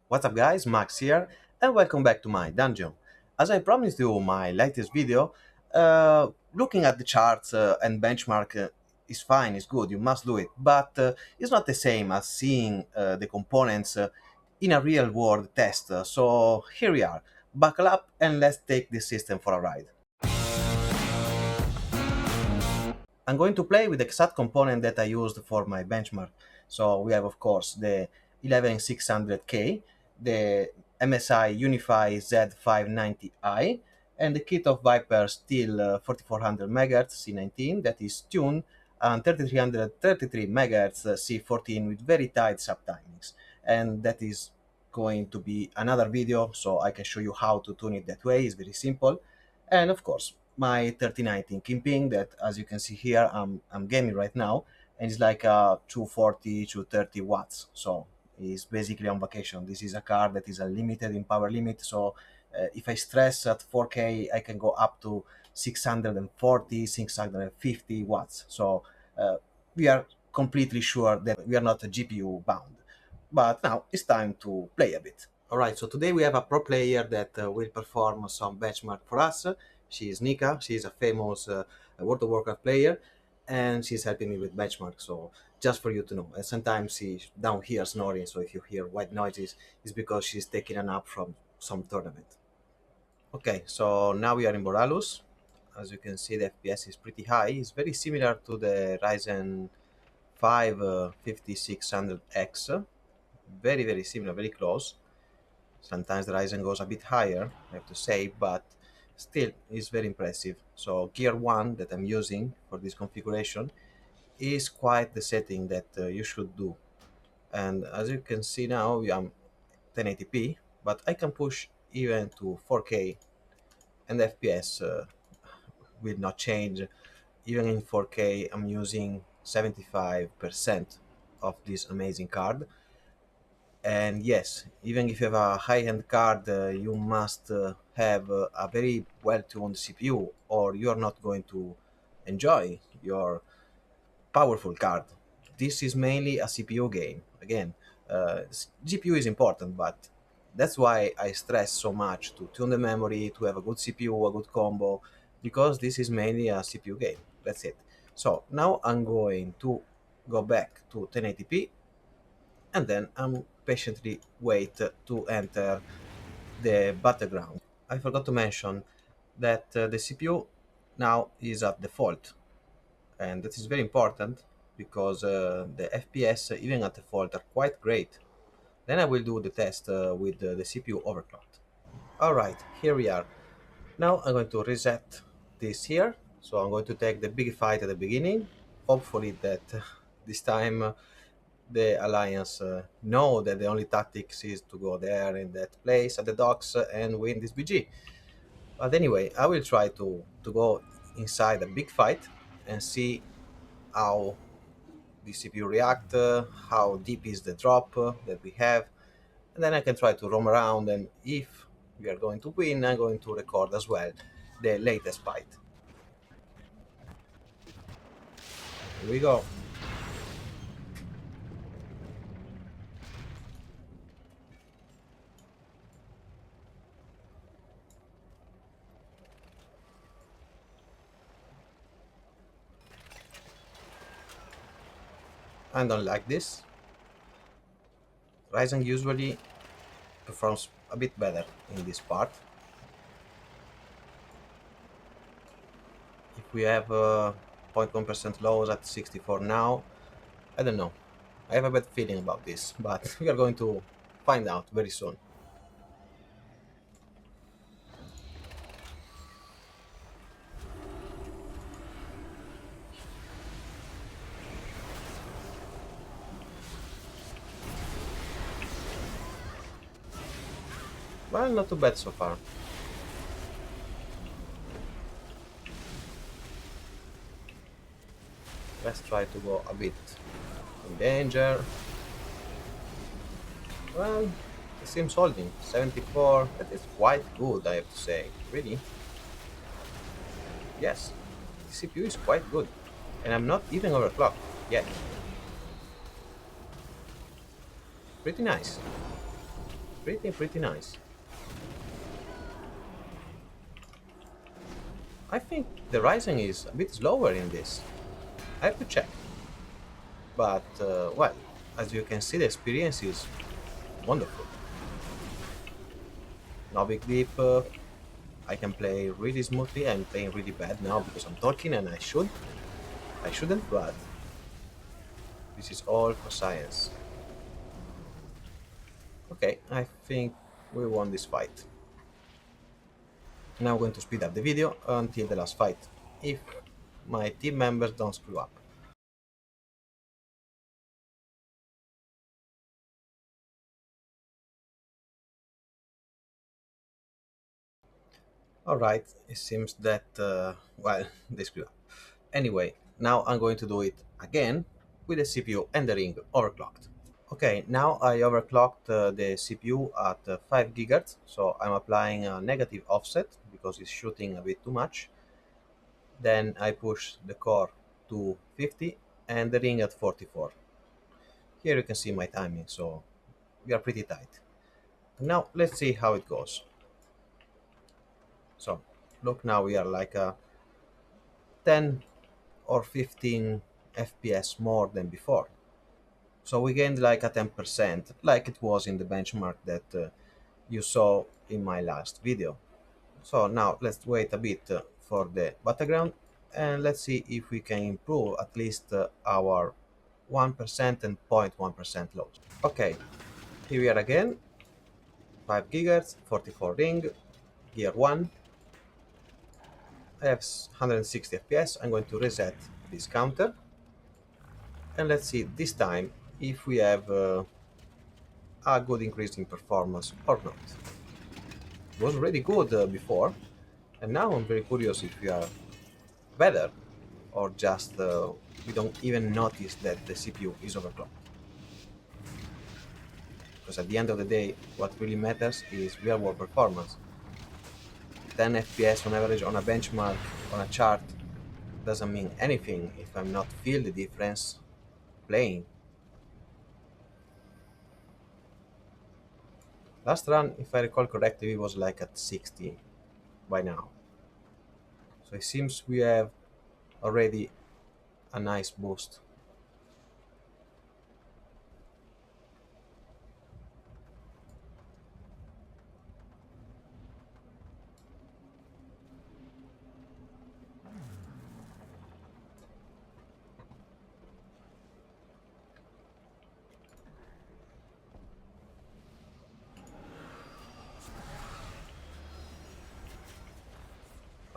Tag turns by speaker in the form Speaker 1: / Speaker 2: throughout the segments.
Speaker 1: What's up guys, Max here, and welcome back to my dungeon. As I promised you my latest video, looking at the charts and benchmark is fine, is good, you must do it, but it's not the same as seeing the components in a real world test. So here we are, buckle up and let's take this system for a ride. I'm going to play with the exact component that I used for my benchmark. So we have, of course, the 11600K, the MSI Unify Z590i, and the kit of Viper Steel 4400 MHz C19 that is tuned on 3333 MHz C14 with very tight subtimings. And that is going to be another video, so I can show you how to tune it that way. It's very simple. And of course, my 3019 Kingpin that, as you can see here, I'm gaming right now, and it's like 240 to 30 watts. So it's basically on vacation. This is a card that is unlimited in power limit. So if I stress at 4K, I can go up to 640, 650 watts. So we are completely sure that we are not GPU bound. But now it's time to play a bit. Alright, so today we have a pro player that will perform some benchmark for us. She is Nika, she is a famous World of Warcraft player, and she's helping me with benchmark, so just for you to know. And sometimes she's down here snoring, so if you hear white noises, it's because she's taking a nap from some tournament. Okay, so now we are in Boralus. As you can see, the FPS is pretty high. It's very similar to the Ryzen 5 5600X. Very, very similar, very close. Sometimes the Ryzen goes a bit higher, I have to say, but still is very impressive. So gear 1 that I'm using for this configuration is quite the setting that you should do. And as you can see now, I'm 1080p, but I can push even to 4K, and the FPS will not change. Even in 4K, I'm using 75% of this amazing card. And yes, even if you have a high-end card, you must have a very well-tuned CPU, or you are not going to enjoy your powerful card. This is mainly a CPU game. Again, GPU is important, but that's why I stress so much to tune the memory, to have a good CPU, a good combo, because this is mainly a CPU game. That's it. So now I'm going to go back to 1080p, and then I'm patiently wait to enter the Battleground. I forgot to mention that the CPU now is at default, and that is very important because the FPS even at default are quite great. Then I will do the test with the CPU overclocked. Alright, here we are. Now I'm going to reset this here. So I'm going to take the big fight at the beginning. Hopefully that this time the Alliance know that the only tactics is to go there in that place at the docks and win this BG. But anyway, I will try to go inside a big fight and see how the CPU react, how deep is the drop that we have, and then I can try to roam around, and if we are going to win, I'm going to record as well the latest fight. Here we go. I don't like this. Ryzen usually performs a bit better in this part. If we have 0.1% lows at 64 now, I don't know. I have a bad feeling about this, but we are going to find out very soon. Well, not too bad so far. Let's try to go a bit in danger. Well, it seems holding. 74, that is quite good, I have to say. Really? Yes, the CPU is quite good. And I'm not even overclocked yet. Pretty nice. pretty nice. I think the rising is a bit slower in this. I have to check. But, well, as you can see, the experience is wonderful. No big deep. I can play really smoothly. I'm playing really bad now because I'm talking and I should. I shouldn't, but this is all for science. Okay, I think we won this fight. Now I'm going to speed up the video until the last fight, if my team members don't screw up. Alright, it seems that, well, they screw up. Anyway, now I'm going to do it again with the CPU and the ring overclocked. Okay, now I overclocked the CPU at 5 GHz, so I'm applying a negative offset because it's shooting a bit too much. Then I push the core to 50 and the ring at 44. Here you can see my timing, so we are pretty tight. Now let's see how it goes. So look, now we are like a 10 or 15 FPS more than before. So we gained like a 10%, like it was in the benchmark that you saw in my last video. So now let's wait a bit for the Battleground and let's see if we can improve at least our 1% and 0.1% loads. Okay, here we are again, 5 GHz, 44 ring, gear 1. I have 160 FPS. I'm going to reset this counter and let's see this time if we have a good increase in performance or not. It was really good before, and now I'm very curious if we are better or just we don't even notice that the CPU is overclocked. Because at the end of the day, what really matters is real world performance. 10 FPS on average on a benchmark, on a chart, doesn't mean anything if I'm not feel the difference playing. Last run, if I recall correctly, it was like at 60 by now. So it seems we have already a nice boost.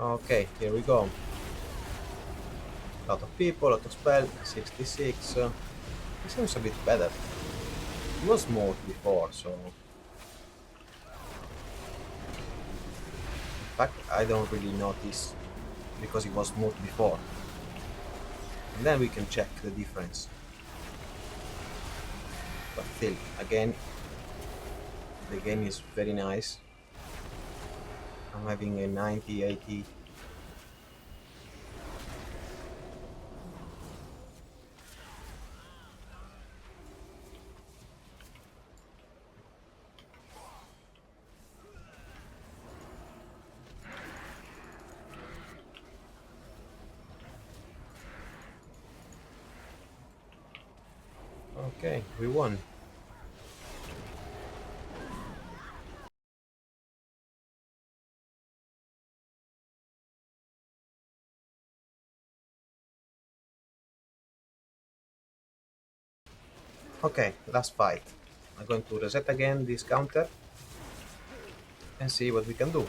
Speaker 1: Okay, here we go. Lot of people, lot of spell, 66. It seems a bit better. It was smooth before, so... In fact, I don't really notice because it was smooth before. And then we can check the difference. But still, again, the game is very nice. I'm having a 90, 80. Okay, we won. Okay, last fight. I'm going to reset again this counter and see what we can do.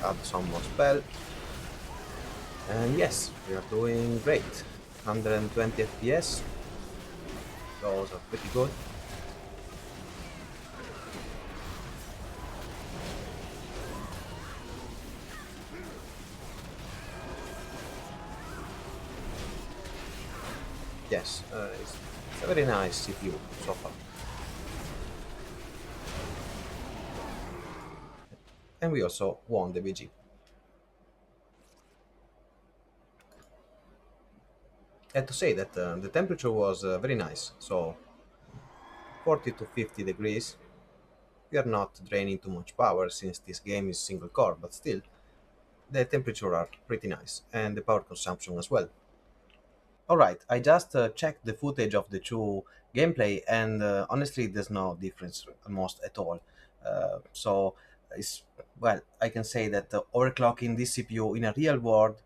Speaker 1: Add some more spell. And yes, we are doing great. 120 FPS. Those are pretty good. Yes, it's a very nice CPU so far. And we also won the BG. I have to say that the temperature was very nice, so 40 to 50 degrees. We are not draining too much power since this game is single core, but still, the temperature are pretty nice, and the power consumption as well. Alright, I just checked the footage of the two gameplay, and honestly, there's no difference almost at all. So, it's, well, I can say that overclocking this CPU in a real world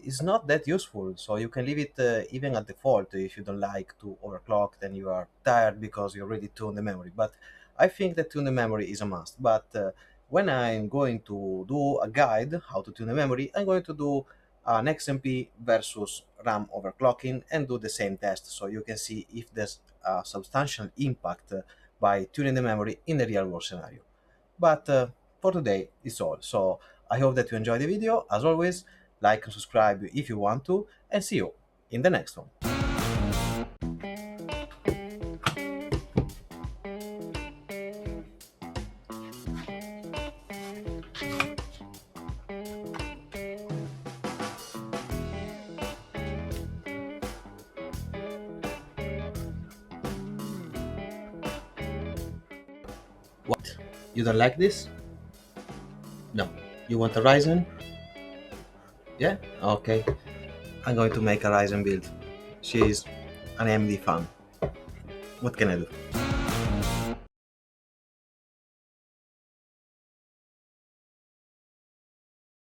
Speaker 1: is not that useful. So you can leave it even at default if you don't like to overclock, then you are tired because you already tuned the memory. But I think that tune the memory is a must. But when I'm going to do a guide how to tune the memory, I'm going to do an XMP versus RAM overclocking and do the same test so you can see if there's a substantial impact by tuning the memory in the real world scenario. But for today, it's all. So I hope that you enjoyed the video. As always, like and subscribe if you want to, and see you in the next one. What? You don't like this? No. You want a Ryzen? Yeah? Okay. I'm going to make a Ryzen build. She's an AMD fan. What can I do?